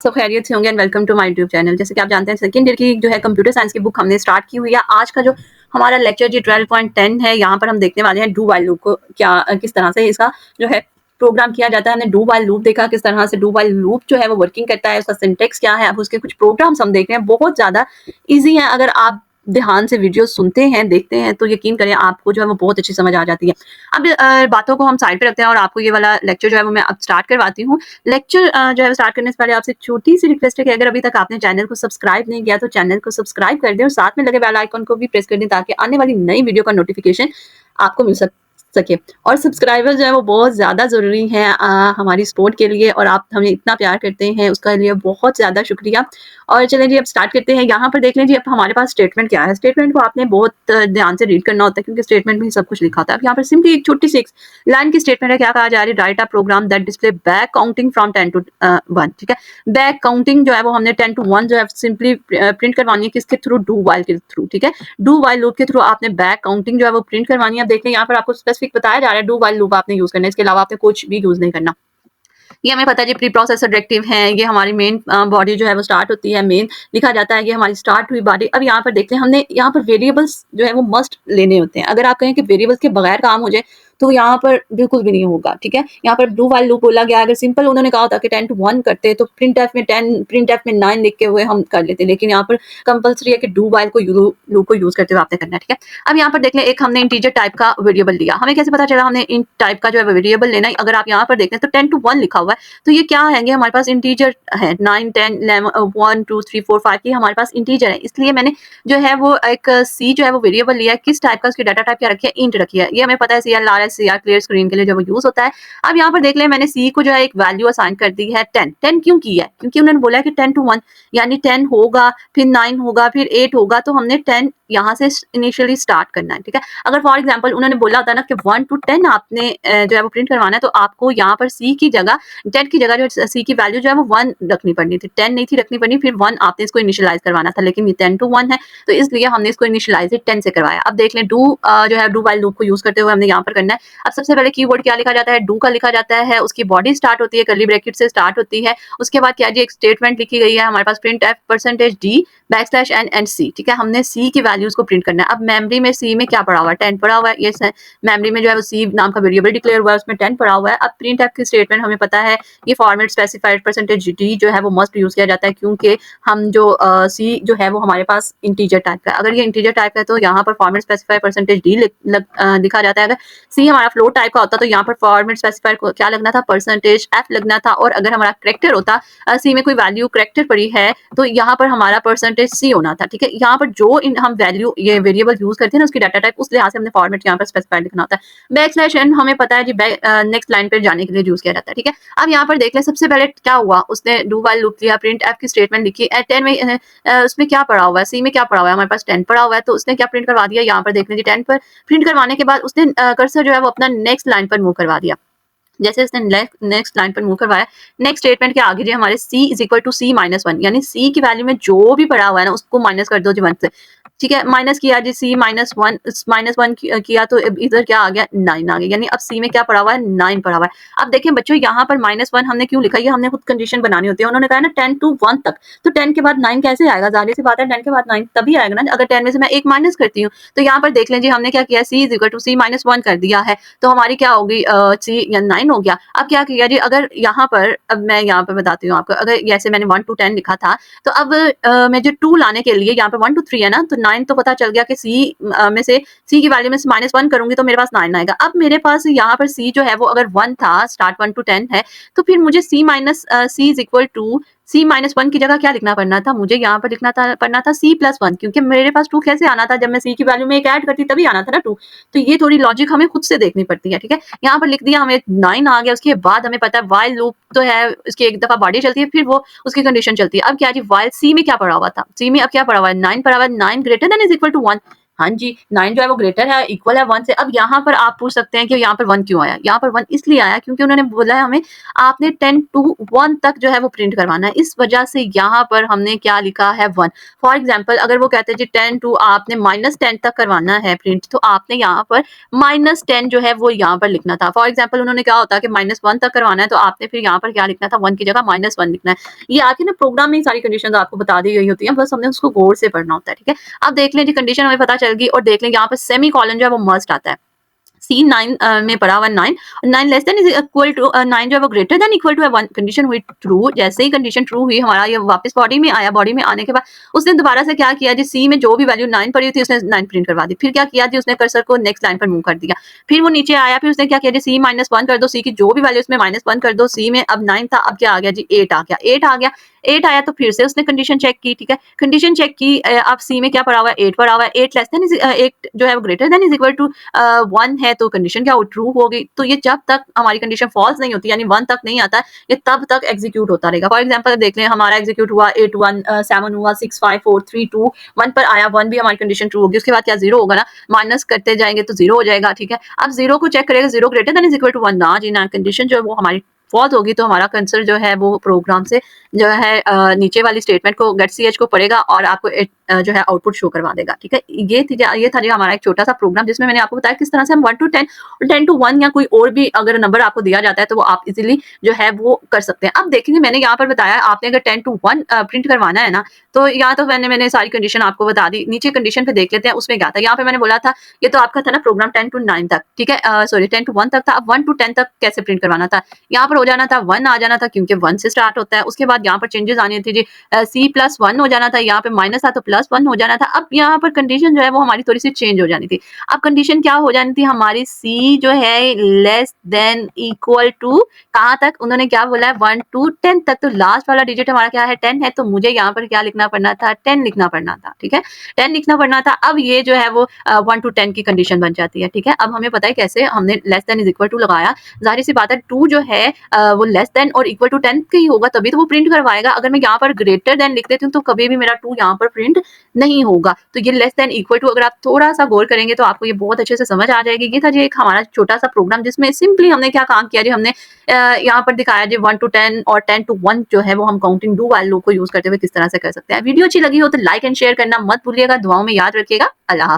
सब खैरियत से होंगे and welcome to my YouTube channel. जैसे कि आप जानते हैं सेकंड ईयर की जो है कंप्यूटर साइंस की बुक हमने स्टार्ट की हुई है। आज का जो हमारा लेक्चर जी 12.10 है, यहाँ पर हम देखने वाले हैं डू वाइल लूप को किस तरह से इसका जो है प्रोग्राम किया जाता है। हमने डू वाइल लूप देखा, किस तरह से डू वाइल लूप जो है वो वर्किंग करता है, उसका सिंटेक्स क्या है। अब उसके कुछ प्रोग्राम्स हम देख रहे हैं, बहुत ज़्यादा ईजी है। अगर आप ध्यान से वीडियो सुनते हैं, देखते हैं तो यकीन करें आपको जो है वो बहुत अच्छी समझ आ जाती है। अब बातों को हम साइड पे रखते हैं और आपको ये वाला लेक्चर जो है वो मैं अब स्टार्ट करवाती हूँ। लेक्चर जो है स्टार्ट करने से पहले आपसे छोटी सी रिक्वेस्ट है कि अगर अभी तक आपने चैनल को सब्सक्राइब नहीं किया तो चैनल को सब्सक्राइब कर दें और साथ में लगे बेल आइकन को भी प्रेस कर दें ताकि आने वाली नई वीडियो का नोटिफिकेशन आपको मिल सके। और सब्सक्राइबर जो है वो बहुत ज़्यादा ज़रूरी है हमारी सपोर्ट के लिए, और आप हमें इतना प्यार करते हैं उसका लिए बहुत ज़्यादा शुक्रिया। और चलें जी अब स्टार्ट करते हैं। यहाँ पर देख लें जी अब हमारे पास स्टेटमेंट क्या है। स्टेटमेंट को आपने बहुत ध्यान से रीड करना होता है क्योंकि स्टेटमेंट में ही सब कुछ लिखा होता है। अब यहाँ पर सिंपली एक छोटी सी लाइन की स्टेटमेंट है। क्या कहा जा रही है? Write a program that display back counting from 10 to 1। ठीक है, बैक काउंटिंग जो है वो हमने 10 to 1 जो है सिंपली प्रिंट करवानी है किसके थ्रू? डू वाइल के थ्रू। ठीक है, डू वाइल लूप के थ्रू आपने बैक काउंटिंग जो है वो प्रिंट करवानी है। अब देख लें यहाँ पर आपको स्पेसिफिक बताया जा रहा है डू वाइल लूप आपने यूज करना है, इसके अलावा आपने कुछ भी यूज नहीं करना। ये हमें पता है जी प्री प्रोसेसर डायरेक्टिव है, ये हमारी मेन बॉडी जो है वो स्टार्ट होती है, मेन लिखा जाता है, ये हमारी स्टार्ट हुई बॉडी। अब यहाँ पर देखते हैं हमने यहाँ पर वेरिएबल्स जो है वो मस्ट लेने होते हैं। अगर आप कहें कि वेरिएबल्स के बगैर काम हो जाए तो यहाँ पर बिल्कुल भी नहीं होगा। ठीक है, यहाँ पर डू वाइल लूप बोला गया। अगर सिंपल उन्होंने कहा होता कि 10 to 1 करते तो प्रिंट एफ में 10 प्रिंट एफ में 9 लिख के हुए हम कर लेते, लेकिन यहाँ पर कंपल्सरी है कि डू वाइल को लूप को यूज करते हुए आपने करना है। ठीक है, अब यहाँ पर देख लें एक हमने इंटीजर टाइप का वेरिएबल लिया। हमें कैसे पता चला हमने इन टाइप का जो है वेरिएबल लेना है? अगर आप यहाँ पर देख लें तो 10 to 1 लिखा हुआ है, तो ये क्या है? हमारे पास इंटीजर है 9 10 11 1 2 3 4 5 की हमारे पास इंटीजर है, इसलिए मैंने जो है वो एक सी जो है वो वेरिएबल लिया है। किस टाइप का? उसकी डाटा टाइप क्या रखी है? इंट रखी है। ये हमें पता है CLR क्लियर स्क्रीन के लिए जो वो यूज होता है। अब यहाँ पर देख लें मैंने सी को जो है एक वैल्यू असाइन कर दी है 10। 10 क्यों की है? क्योंकि उन्होंने बोला है कि 10 to 1 यानी 10 होगा, फिर 9 होगा, फिर 8 होगा, तो हमने 10 यहाँ से इनिशियली स्टार्ट करना है। ठीक है, अगर फॉर एग्जांपल उन्होंने बोला होता ना कि 1 to 10 आपने जो है वो प्रिंट करवाना है, तो आपको यहाँ पर सी की जगह 10 की जगह जो सी की वैल्यू जो है वो 1 रखनी पड़नी थी, 10 नहीं थी रखनी पड़नी, फिर 1 आपने इसको इनिशियलाइज करवाना था। लेकिन ये 10 to 1 है तो इसलिए हमने इसको इनिशियलाइज 10 से करवाया। अब देख लें डू जो है डू वाइल लूप को यूज करते हुए हमने यहाँ पर करना है। अब सबसे पहले कीवर्ड क्या लिखा जाता है? डू का लिखा जाता है, उसकी बॉडी स्टार्ट होती है कर्ली ब्रैकेट से स्टार्ट होती है। उसके बाद क्या जी एक स्टेटमेंट लिखी गई है हमारे पास print F %d \n and C. ठीक है, हमने सी की वैल्यूज को प्रिंट करना है। अब मेमोरी में सी में क्या पड़ा हुआ है? 10 पड़ा हुआ है। ये मेमोरी में जो है वो सी नाम का वेरिएबल डिक्लेयर हुआ है, उसमें 10 पड़ा हुआ है। अब प्रिंट एफ की स्टेटमेंट हमें पता है ये फॉर्मेट स्पेसिफाइड %d जो है वो मस्ट यूज किया जाता है क्योंकि हम जो सी जो है वो हमारे पास इंटीजर टाइप का है। अगर ये इंटीजर टाइप का है तो यहाँ पर फॉर्मेट स्पेसिफाइड %d लिखा जाता है। अगर सी हमारा फ्लोट टाइप का होता तो यहाँ पर फॉर्मेट स्पेसिफाइड क्या लगना था? %f लगना था। और अगर हमारा करेक्टर होता सी में कोई वैल्यू करेक्टर पड़ी है तो यहाँ पर हमारा %c होना था। ठीक है, यहाँ पर जो हम वैल्यू ये वेरिएबल यूज करते हैं ना उसकी डाटा टाइप, उस लिहाज से हमने फॉर्मेट यहाँ पर स्पेसिफाइड लिखना होता है। \n हमें पता है जी नेक्स्ट लाइन पर जाने के लिए यूज किया जाता है। ठीक है, अब यहाँ पर देख लें सबसे पहले क्या हुआ, उसने डू वाइल लूप लिया, प्रिंट एफ की स्टेटमेंट लिखी। 10 में उसमें क्या पड़ा हुआ है? सी में क्या पड़ा हुआ है? हमारे पास 10 पड़ा हुआ है, तो उसने क्या प्रिंट करवा दिया? यहाँ पर देख लें जी 10 पर प्रिंट करवाने के बाद उसने कर्सर जो है वो अपना नेक्स्ट लाइन पर मूव करवा दिया। जैसे इसने नेक्स्ट लाइन पर मूव करवाया, नेक्स्ट स्टेटमेंट के आगे जो हमारे c = c-1 यानी c की वैल्यू में जो भी पड़ा हुआ है ना उसको माइनस कर दो जी 1 से। ठीक है, माइनस किया जी c-1 किया तो इधर क्या आ गया? 9 आ गया, यानी अब c में क्या पड़ा हुआ है? 9 पड़ा हुआ है। अब देखें बच्चों यहाँ पर -1 हमने क्यों लिखा? ये हमने खुद कंडीशन बनानी होती है। उन्होंने कहा ना 10 to 1 तक, तो 10 के बाद 9 कैसे आएगा? जाहिर सी बात है 10 के बाद 9 तभी आएगा ना। अगर 10 में से मैं एक माइनस करती हूँ तो यहाँ पर देख लें जी हमने क्या किया? c = c-1 कर दिया है, तो हमारी क्या होगी? c या 9 हो गया। अब क्या किया जी? अगर यहाँ पर अब मैं यहाँ पर बताती हूँ आपको, अगर जैसे मैंने 1 to 10 लिखा था तो अब मैं जो 2 लाने के लिए यहाँ पर 1 to 3 है ना, तो 9 तो पता चल गया कि सी में से सी की वैल्यू में से -1 करूंगी तो मेरे पास 9 आएगा। अब मेरे पास यहाँ पर सी जो है वो अगर 1 था, स्टार्ट 1 to 10 है, तो फिर मुझे c-1 की जगह क्या लिखना पड़ना था? मुझे यहाँ पर लिखना पड़ना था c+1, क्योंकि मेरे पास 2 कैसे आना था? जब मैं c की वैल्यू में एक ऐड करती तभी आना था ना 2। तो ये थोड़ी लॉजिक हमें खुद से देखनी पड़ती है। ठीक है, यहाँ पर लिख दिया, हमें 9 आ गया। उसके बाद हमें पता है वाइल लूप तो है, उसकी एक दफा बॉडी चलती है फिर वो उसकी कंडीशन चलती है। अब क्या जी वाइल सी में क्या पड़ा हुआ था? सी में अब क्या पड़ा हुआ है? 9 पड़ा हुआ है। 9 > 1 हाँ जी, 9 जो है वो ग्रेटर है, इक्वल है 1 से। अब यहाँ पर आप पूछ सकते हैं कि यहाँ पर 1 क्यों आया? यहाँ पर 1 इसलिए आया क्योंकि उन्होंने बोला है हमें आपने 10 टू 1 तक जो है वो प्रिंट करवाना है। इस वजह से यहाँ पर हमने क्या लिखा है 1। फॉर एग्ज़ाम्पल अगर वो कहते हैं जी 10 टू आपने -10 तक करवाना है प्रिंट, तो आपने यहाँ पर -10 जो है वो यहाँ पर लिखना था। फॉर एग्ज़ाम्पल उन्होंने कहा होता कि -1 तक करवाना है, तो आपने फिर यहाँ पर क्या लिखना था 1 की जगह -1 लिखना है। ये आके ना प्रोग्राम में ही सारी कंडीशंस आपको बता दी गई होती हैं, बस हमने उसको गौर से पढ़ना होता है, ठीक है? अब देख लें जी कंडीशन हमें पता चल गई और देख लें यहाँ पे सेमी कॉलन जो है वो मस्ट आता है। सी 9 में पढ़ा हुआ 9 9 less than is equal to 9 जो है वो greater than equal to 1 condition हुई ट्रू। जैसे ही कंडीशन ट्रू हुई हमारा ये वापस बॉडी में आया। बॉडी में आने के बाद उसने दोबारा से क्या किया जी सी में जो भी वैल्यू 9 पड़ी थी उसने 9 प्रिंट करवा दी। फिर क्या किया जी उसने कर्सर को नेक्स्ट लाइन पर मूव कर दिया। फिर वो नीचे आया। फिर उसने क्या किया जी सी -1 कर दो। सी की जो भी वैल्यू उसमें -1 कर दो। सी में अब 9 था, अब क्या आ गया जी 8 आ गया। 8 आ गया 8 आया तो फिर से उसने कंडीशन चेक की, ठीक है? कंडीशन चेक की। अब सी में क्या पड़ा हुआ है 8 पड़ा हुआ है। 8 लेस देन इज 8 जो है वो greater than is equal to 1 है, तो कंडीशन क्या ट्रू हो गई। तो ये जब तक हमारी कंडीशन फॉल्स नहीं होती यानी 1 तक नहीं आता, ये तब तक एग्जीक्यूट होता रहेगा। फॉर एग्जांपल देख लें हमारा एग्जीक्यूट हुआ 8 1 7 हुआ 6 5 4 3 2 1 पर आया। 1 भी हमारी कंडीशन ट्रू होगी। उसके बाद क्या 0 होगा ना, माइनस करते जाएंगे तो 0 हो जाएगा, ठीक है? अब 0 को चेक करेगा 0 greater than is equal to 1 ना जी ना, कंडीशन जो है वो हमारी फॉल्स होगी। तो हमारा कंसर्न जो है वो प्रोग्राम से जो है नीचे वाली स्टेटमेंट को गेट ch को पढ़ेगा और आपको जो है आउटपुट शो करवा देगा, ठीक है? ये था जो हमारा एक छोटा सा प्रोग्राम जिसमें मैंने आपको बताया किस तरह से हम 1 टू 10 और 10 टू 1 या कोई और भी अगर नंबर आपको दिया जाता है तो वो आप इजीली जो है वो कर सकते हैं। अब देखेंगे मैंने यहाँ पर बताया आपने अगर 10 टू 1 प्रिंट करवाना है ना, तो यहाँ तो मैंने सारी कंडीशन आपको बता दी। नीचे कंडीशन पे देख लेते हैं उसमें क्या था। यहाँ पे मैंने बोला था ये तो आपका था ना प्रोग्राम 10 टू 9 तक, ठीक है? सॉरी 10 टू 1 तक था। अब 1 टू 10 तक कैसे प्रिंट करवाना था? यहाँ पर हो जाना था 1 आ जाना था क्योंकि 1 से स्टार्ट होता है। उसके बाद यहाँ पर चेंजेस आनी थी जी C+1 हो जाना था। यहाँ पे माइनस था तो +1 हो जाना था। अब यहाँ पर कंडीशन जो है वो हमारी थोड़ी सी चेंज हो जानी थी। अब कंडीशन क्या हो जानी थी हमारी C जो है लेस देन इक्वल टू कहाँ तक उन्होंने क्या बोला है 1 टू 10 तक। तो लास्ट वाला डिजिट हमारा क्या है 10 है, तो मुझे यहाँ पर क्या लिखना पड़ना था 10 लिखना पड़ना था, ठीक है? 10 लिखना पड़ना था। अब ये जो है वो 1 टू 10 की कंडीशन बन जाती है, ठीक है? अब हमें पता है कैसे हमने less than is equal to लगाया। जाहिर सी बात है 2 जो है वो लेस देन और इक्वल टू 10 का ही होगा तभी तो वो प्रिंट करवाएगा। अगर मैं यहाँ पर ग्रेटर देन लिख देती हूँ तो कभी भी मेरा 2 यहाँ पर प्रिंट नहीं होगा। तो ये लेस देन इक्वल टू अगर आप थोड़ा सा गौर करेंगे तो आपको ये बहुत अच्छे से समझ आ जाएगी। ये था जी एक हमारा छोटा सा प्रोग्राम जिसमें सिंपली हमने क्या काम किया जी हमने यहाँ पर दिखाया जी 1 टू 10 और 10 टू 1 जो है वो हम काउंटिंग डू व्हाइल लूप को यूज करते हुए किस तरह से कर सकते हैं। वीडियो अच्छी लगी हो तो लाइक एंड शेयर करना मत भूलिएगा। दुआओं में याद रखिएगा। अल्लाह हाफ़िज़।